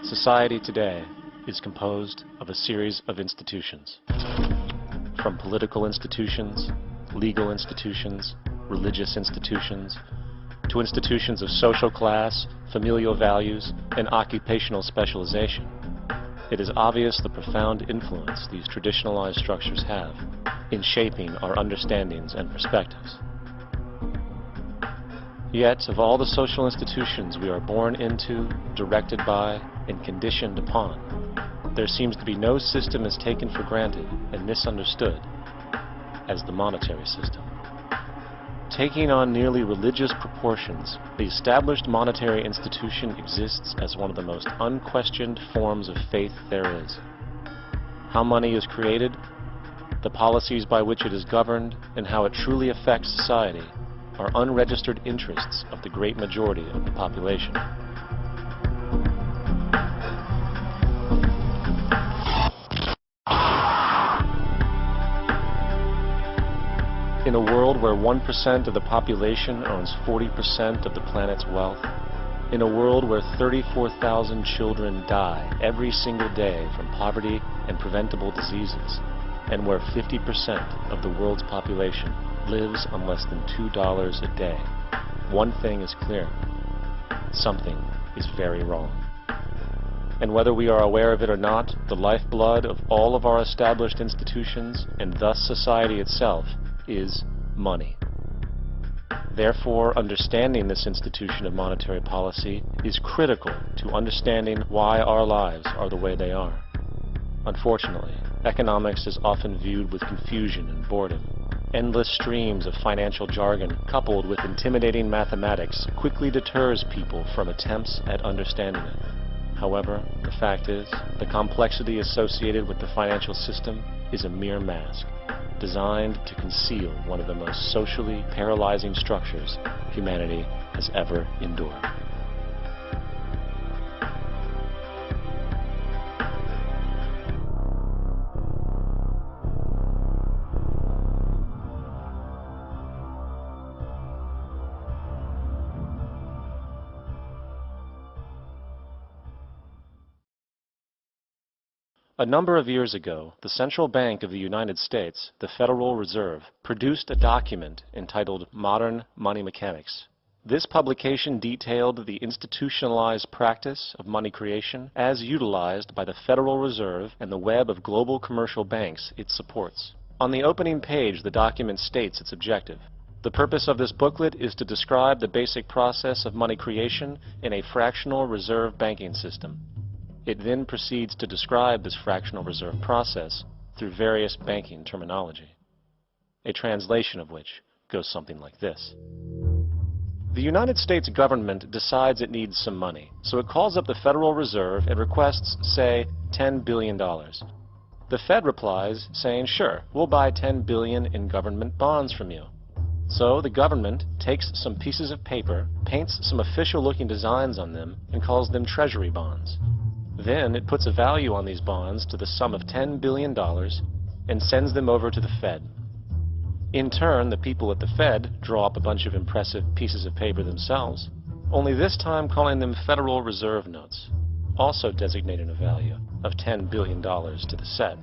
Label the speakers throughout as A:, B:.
A: Society today is composed of a series of institutions. From political institutions, legal institutions, religious institutions, to institutions of social class, familial values, and occupational specialization. It is obvious the profound influence these traditionalized structures have in shaping our understandings and perspectives. Yet, of all the social institutions we are born into, directed by, and conditioned upon, there seems to be no system as taken for granted and misunderstood as the monetary system. Taking on nearly religious proportions, the established monetary institution exists as one of the most unquestioned forms of faith there is. How money is created, the policies by which it is governed, and how it truly affects society are unregistered interests of the great majority of the population. In a world where 1% of the population owns 40% of the planet's wealth, in a world where 34,000 children die every single day from poverty and preventable diseases, and where 50% of the world's population lives on less than $2 a day, one thing is clear: something is very wrong. And whether we are aware of it or not, the lifeblood of all of our established institutions, and thus society itself, is money. Therefore, understanding this institution of monetary policy is critical to understanding why our lives are the way they are. Unfortunately, economics is often viewed with confusion and boredom. Endless streams of financial jargon coupled with intimidating mathematics quickly deters people from attempts at understanding it. However, the fact is, the complexity associated with the financial system is a mere mask, designed to conceal one of the most socially paralyzing structures humanity has ever endured. A number of years ago, the Central Bank of the United States, the Federal Reserve, produced a document entitled Modern Money Mechanics. This publication detailed the institutionalized practice of money creation as utilized by the Federal Reserve and the web of global commercial banks it supports. On the opening page, the document states its objective. The purpose of this booklet is to describe the basic process of money creation in a fractional reserve banking system. It then proceeds to describe this fractional reserve process through various banking terminology, a translation of which goes something like this. The United States government decides it needs some money, so it calls up the Federal Reserve and requests, say, $10 billion. The Fed replies saying, sure, we'll buy $10 billion in government bonds from you. So the government takes some pieces of paper, paints some official-looking designs on them, and calls them Treasury bonds. Then it puts a value on these bonds to the sum of $10 billion and sends them over to the Fed. In turn, the people at the Fed draw up a bunch of impressive pieces of paper themselves, only this time calling them Federal Reserve notes, also designating a value of $10 billion to the Fed.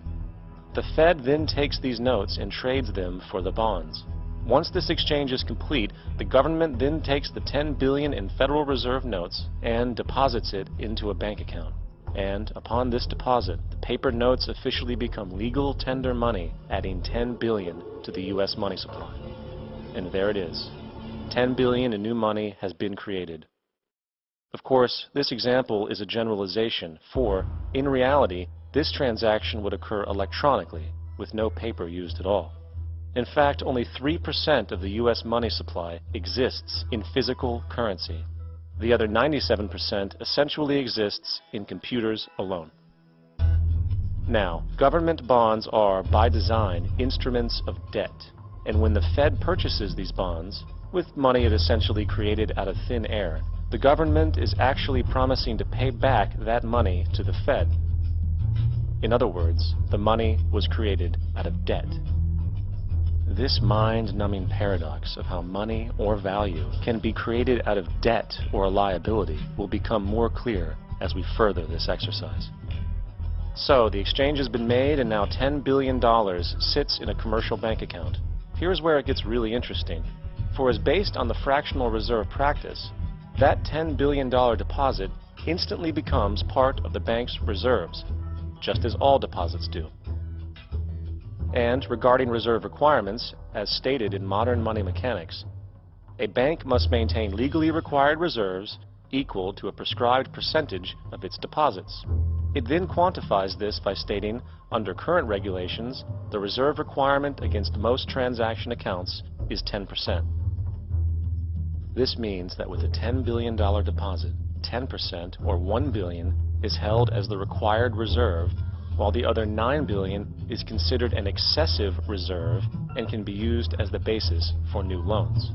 A: The Fed then takes these notes and trades them for the bonds. Once this exchange is complete, the government then takes the $10 billion in Federal Reserve notes and deposits it into a bank account. And upon this deposit, the paper notes officially become legal tender money, adding $10 billion to the U.S. money supply. And there it is. $10 billion in new money has been created. Of course, this example is a generalization, for, in reality, this transaction would occur electronically, with no paper used at all. In fact, only 3% of the U.S. money supply exists in physical currency. The other 97% essentially exists in computers alone. Now, government bonds are, by design, instruments of debt. And when the Fed purchases these bonds, with money it essentially created out of thin air, the government is actually promising to pay back that money to the Fed. In other words, the money was created out of debt. This mind-numbing paradox of how money or value can be created out of debt or a liability will become more clear as we further this exercise. So, the exchange has been made and now $10 billion sits in a commercial bank account. Here's where it gets really interesting. For as based on the fractional reserve practice, that $10 billion deposit instantly becomes part of the bank's reserves, just as all deposits do. And regarding reserve requirements, as stated in modern money mechanics, a bank must maintain legally required reserves equal to a prescribed percentage of its deposits. It then quantifies this by stating, under current regulations, the reserve requirement against most transaction accounts is 10%. This means that with a $10 billion deposit, 10% or $1 billion is held as the required reserve, while the other $9 billion is considered an excessive reserve and can be used as the basis for new loans.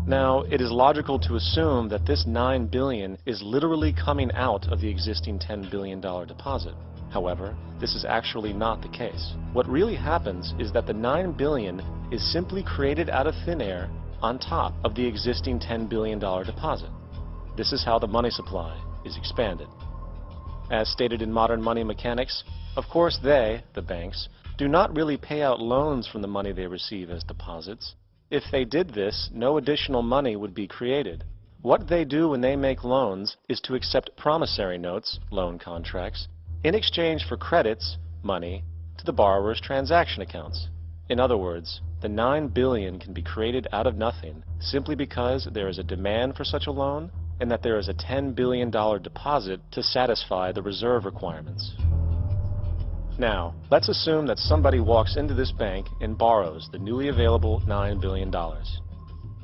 A: Now, it is logical to assume that this $9 billion is literally coming out of the existing $10 billion deposit. However, this is actually not the case. What really happens is that the $9 billion is simply created out of thin air on top of the existing $10 billion deposit. This is how the money supply is expanded. As stated in modern money mechanics, of course they, the banks, do not really pay out loans from the money they receive as deposits. If they did this, no additional money would be created. What they do when they make loans is to accept promissory notes, loan contracts, in exchange for credits, money, to the borrower's transaction accounts. In other words, the $9 billion can be created out of nothing simply because there is a demand for such a loan and that there is a $10 billion deposit to satisfy the reserve requirements. Now, let's assume that somebody walks into this bank and borrows the newly available $9 billion.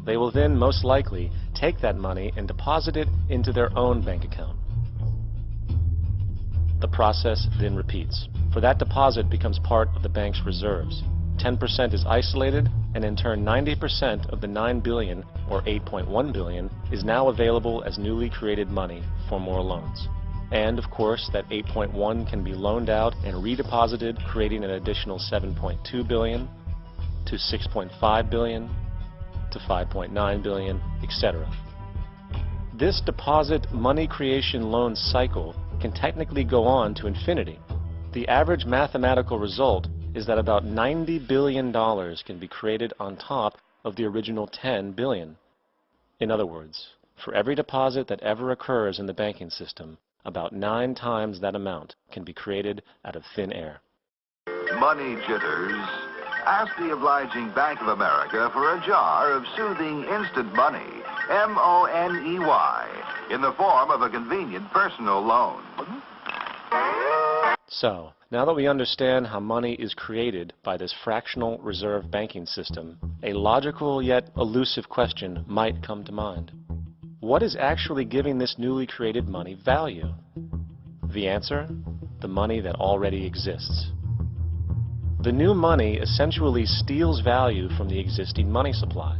A: They will then most likely take that money and deposit it into their own bank account. The process then repeats, for that deposit becomes part of the bank's reserves. 10% is isolated, and in turn 90% of the $9 billion, or $8.1 billion, is now available as newly created money for more loans. And, of course, that 8.1 can be loaned out and redeposited, creating an additional 7.2 billion, to 6.5 billion, to 5.9 billion, etc. This deposit money creation loan cycle can technically go on to infinity. The average mathematical result is that about $90 billion can be created on top of the original 10 billion. In other words, for every deposit that ever occurs in the banking system, about 9 times that amount can be created out of thin air.
B: Money jitters? Ask the obliging Bank of America for a jar of soothing instant money, M-O-N-E-Y, in the form of a convenient personal loan.
A: So, now that we understand how money is created by this fractional reserve banking system, a logical yet elusive question might come to mind. What is actually giving this newly created money value? The answer? The money that already exists. The new money essentially steals value from the existing money supply.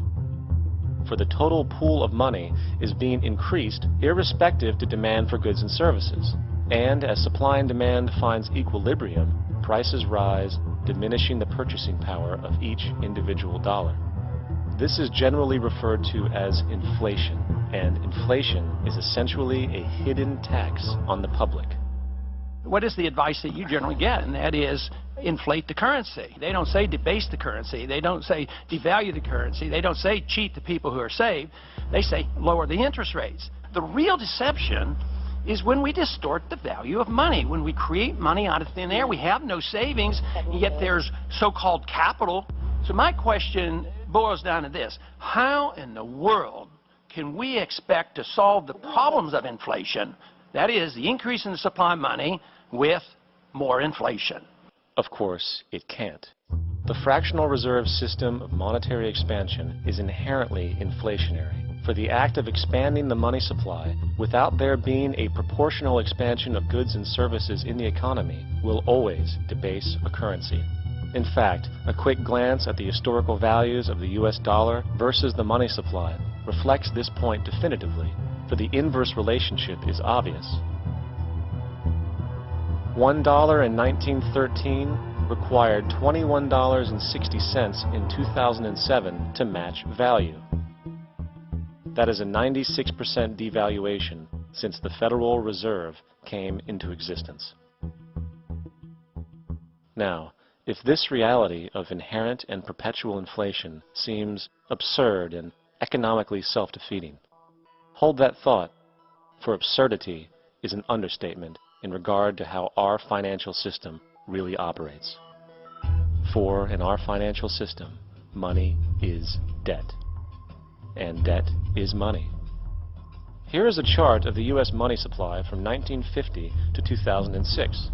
A: For the total pool of money is being increased irrespective to demand for goods and services. And as supply and demand finds equilibrium, prices rise, diminishing the purchasing power of each individual dollar. This is generally referred to as inflation, and inflation is essentially a hidden tax on the public.
C: What is the advice that you generally get? And that is, inflate the currency. They don't say debase the currency. They don't say devalue the currency. They don't say cheat the people who are saved. They say lower the interest rates. The real deception is when we distort the value of money. When we create money out of thin air, we have no savings, and yet there's so-called capital. So my question boils down to this: how in the world can we expect to solve the problems of inflation, that is, the increase in the supply of money, with more inflation?
A: Of course, it can't. The fractional reserve system of monetary expansion is inherently inflationary. For the act of expanding the money supply without there being a proportional expansion of goods and services in the economy will always debase a currency. In fact, a quick glance at the historical values of the US dollar versus the money supply reflects this point definitively, for the inverse relationship is obvious. $1 in 1913 required $21.60 in 2007 to match value. That is a 96% devaluation since the Federal Reserve came into existence. Now, if this reality of inherent and perpetual inflation seems absurd and economically self-defeating, hold that thought, for absurdity is an understatement in regard to how our financial system really operates. For in our financial system, money is debt, and debt is money. Here is a chart of the U.S. money supply from 1950 to 2006.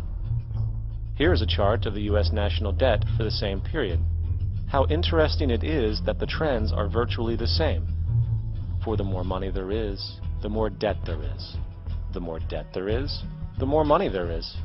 A: Here is a chart of the U.S. national debt for the same period. How interesting it is that the trends are virtually the same. For the more money there is, the more debt there is. The more debt there is, the more money there is.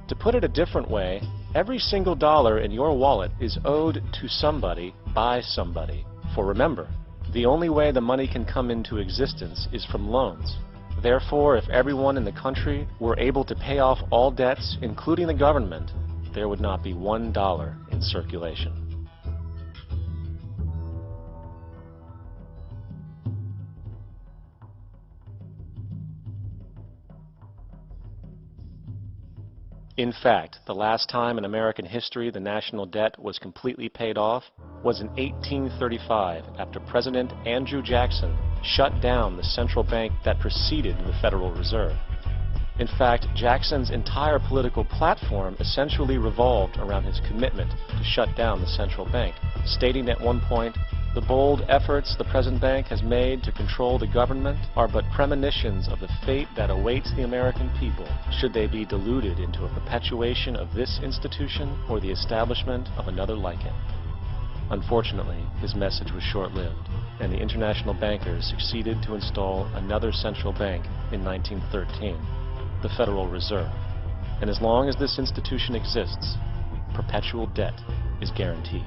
A: To put it a different way, every single dollar in your wallet is owed to somebody by somebody. For remember, the only way the money can come into existence is from loans. Therefore, if everyone in the country were able to pay off all debts, including the government, there would not be $1 in circulation. In fact, the last time in American history the national debt was completely paid off was in 1835, after President Andrew Jackson shut down the central bank that preceded the Federal Reserve. In fact, Jackson's entire political platform essentially revolved around his commitment to shut down the central bank, stating at one point, "The bold efforts the present bank has made to control the government are but premonitions of the fate that awaits the American people, should they be deluded into a perpetuation of this institution or the establishment of another like it." Unfortunately, his message was short-lived, and the international bankers succeeded to install another central bank in 1913, the Federal Reserve. And as long as this institution exists, perpetual debt is guaranteed.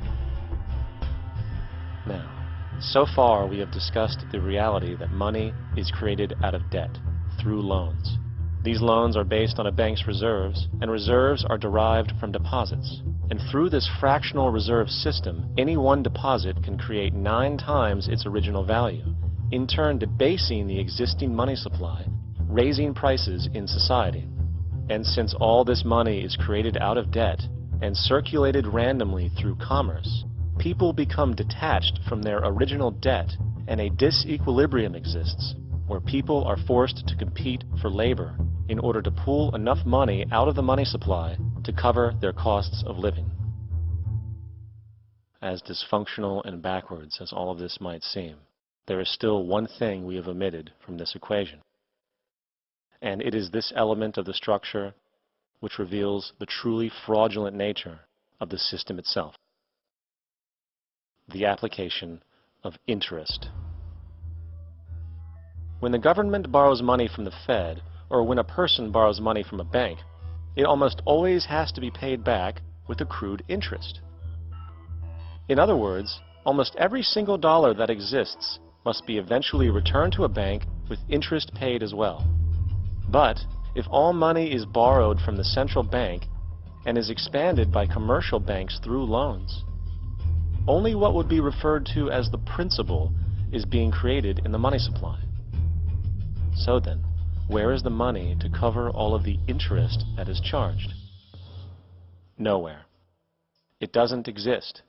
A: Now, so far we have discussed the reality that money is created out of debt, through loans. These loans are based on a bank's reserves, and reserves are derived from deposits. And through this fractional reserve system, any one deposit can create 9 times its original value, in turn debasing the existing money supply, raising prices in society. And since all this money is created out of debt and circulated randomly through commerce, people become detached from their original debt, and a disequilibrium exists, where people are forced to compete for labor in order to pull enough money out of the money supply to cover their costs of living. As dysfunctional and backwards as all of this might seem, there is still one thing we have omitted from this equation. And it is this element of the structure which reveals the truly fraudulent nature of the system itself: the application of interest. When the government borrows money from the Fed, or when a person borrows money from a bank, it almost always has to be paid back with accrued interest. In other words, almost every single dollar that exists must be eventually returned to a bank with interest paid as well. But if all money is borrowed from the central bank and is expanded by commercial banks through loans, only what would be referred to as the principal is being created in the money supply. So then, where is the money to cover all of the interest that is charged? Nowhere. It doesn't exist.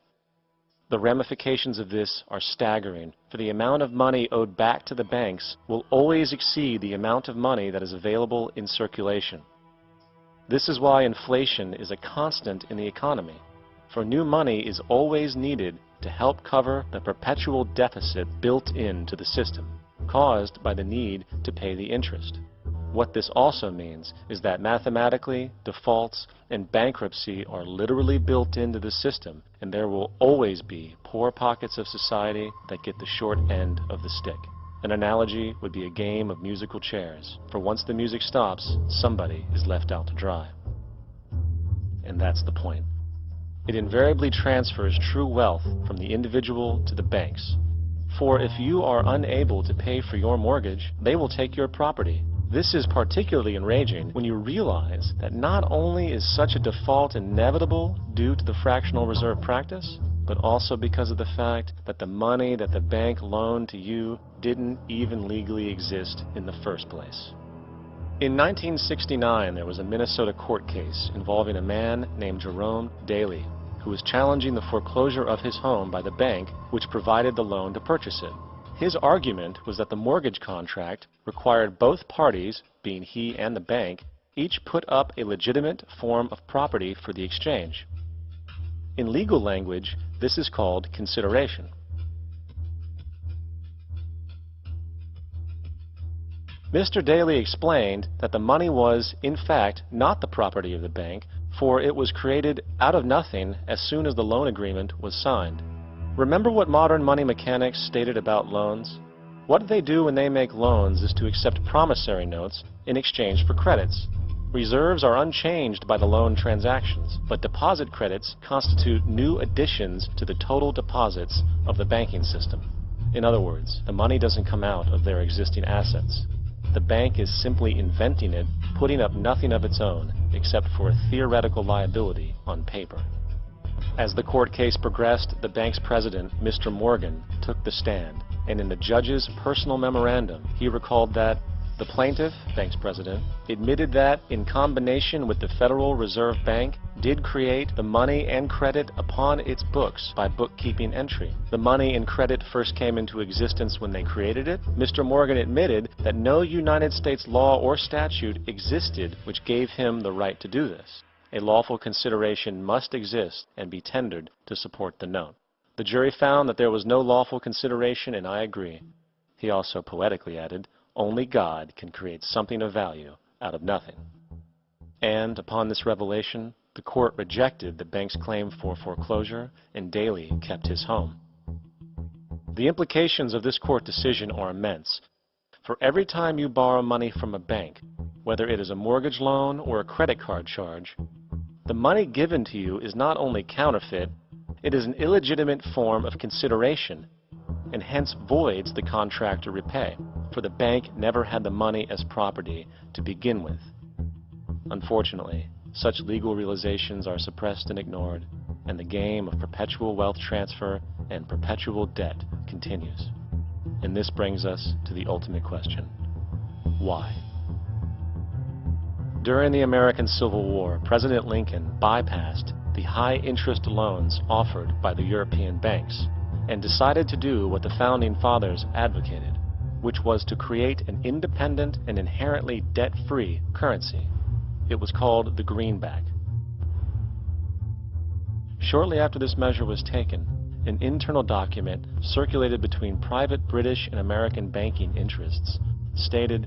A: The ramifications of this are staggering, for the amount of money owed back to the banks will always exceed the amount of money that is available in circulation. This is why inflation is a constant in the economy, for new money is always needed to help cover the perpetual deficit built into the system, caused by the need to pay the interest. What this also means is that mathematically, defaults and bankruptcy are literally built into the system, and there will always be poor pockets of society that get the short end of the stick. An analogy would be a game of musical chairs, for once the music stops, somebody is left out to dry. And that's the point. It invariably transfers true wealth from the individual to the banks. For if you are unable to pay for your mortgage, they will take your property. This is particularly enraging when you realize that not only is such a default inevitable due to the fractional reserve practice, but also because of the fact that the money that the bank loaned to you didn't even legally exist in the first place. In 1969, there was a Minnesota court case involving a man named Jerome Daly, who was challenging the foreclosure of his home by the bank which provided the loan to purchase it. His argument was that the mortgage contract required both parties, being he and the bank, each put up a legitimate form of property for the exchange. In legal language, this is called consideration. Mr. Daly explained that the money was, in fact, not the property of the bank, for it was created out of nothing as soon as the loan agreement was signed. Remember what modern money mechanics stated about loans? What they do when they make loans is to accept promissory notes in exchange for credits. Reserves are unchanged by the loan transactions, but deposit credits constitute new additions to the total deposits of the banking system. In other words, the money doesn't come out of their existing assets. The bank is simply inventing it, putting up nothing of its own, except for a theoretical liability on paper. As the court case progressed, the bank's president, Mr. Morgan, took the stand, and in the judge's personal memorandum, he recalled that the plaintiff, bank's president, admitted that, in combination with the Federal Reserve Bank, did create the money and credit upon its books by bookkeeping entry. The money and credit first came into existence when they created it. Mr. Morgan admitted that no United States law or statute existed which gave him the right to do this. A lawful consideration must exist and be tendered to support the note. The jury found that there was no lawful consideration, and I agree. He also poetically added, "Only God can create something of value out of nothing." And upon this revelation, the court rejected the bank's claim for foreclosure, and Daly kept his home. The implications of this court decision are immense. For every time you borrow money from a bank, whether it is a mortgage loan or a credit card charge, the money given to you is not only counterfeit, it is an illegitimate form of consideration, and hence voids the contract to repay, for the bank never had the money as property to begin with. Unfortunately, such legal realizations are suppressed and ignored, and the game of perpetual wealth transfer and perpetual debt continues. And this brings us to the ultimate question: why? During the American Civil War, President Lincoln bypassed the high-interest loans offered by the European banks and decided to do what the Founding Fathers advocated, which was to create an independent and inherently debt-free currency. It was called the greenback. Shortly after this measure was taken, an internal document circulated between private British and American banking interests stated,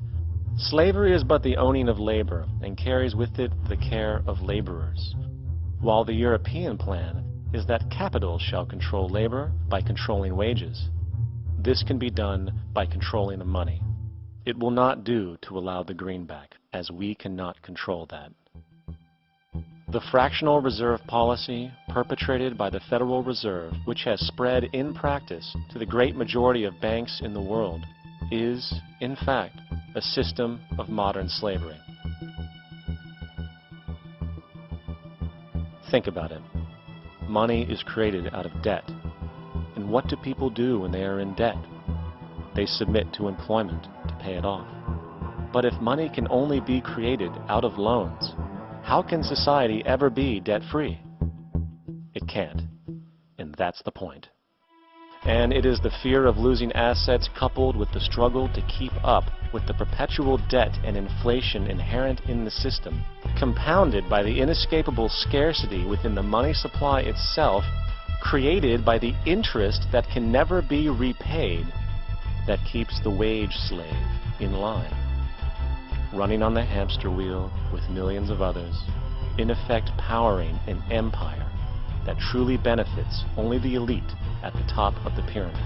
A: "Slavery is but the owning of labor and carries with it the care of laborers, while the European plan is that capital shall control labor by controlling wages. This can be done by controlling the money. It will not do to allow the greenback, as we cannot control that." The fractional reserve policy perpetrated by the Federal Reserve, which has spread in practice to the great majority of banks in the world, is, in fact, a system of modern slavery. Think about it. Money is created out of debt. And what do people do when they are in debt? They submit to employment to pay it off. But if money can only be created out of loans, how can society ever be debt-free? It can't. And that's the point. And it is the fear of losing assets coupled with the struggle to keep up with the perpetual debt and inflation inherent in the system, compounded by the inescapable scarcity within the money supply itself, created by the interest that can never be repaid, that keeps the wage slave in line, running on the hamster wheel with millions of others, in effect powering an empire that truly benefits only the elite at the top of the pyramid.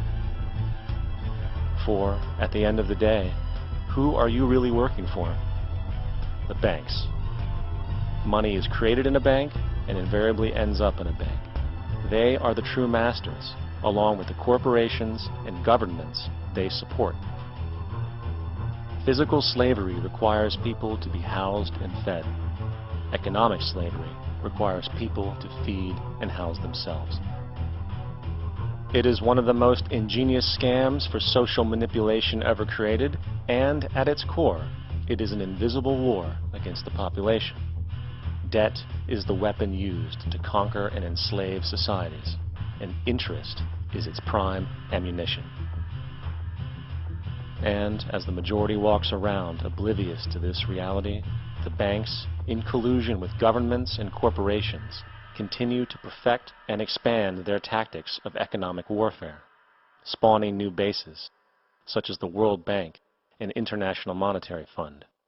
A: For, at the end of the day, who are you really working for? The banks. Money is created in a bank and invariably ends up in a bank. They are the true masters, along with the corporations and governments they support. Physical slavery requires people to be housed and fed. Economic slavery requires people to feed and house themselves. It is one of the most ingenious scams for social manipulation ever created, and at its core, it is an invisible war against the population. Debt is the weapon used to conquer and enslave societies, and interest is its prime ammunition. And as the majority walks around oblivious to this reality, the banks, in collusion with governments and corporations, continue to perfect and expand their tactics of economic warfare, spawning new bases, such as the World Bank and International Monetary Fund.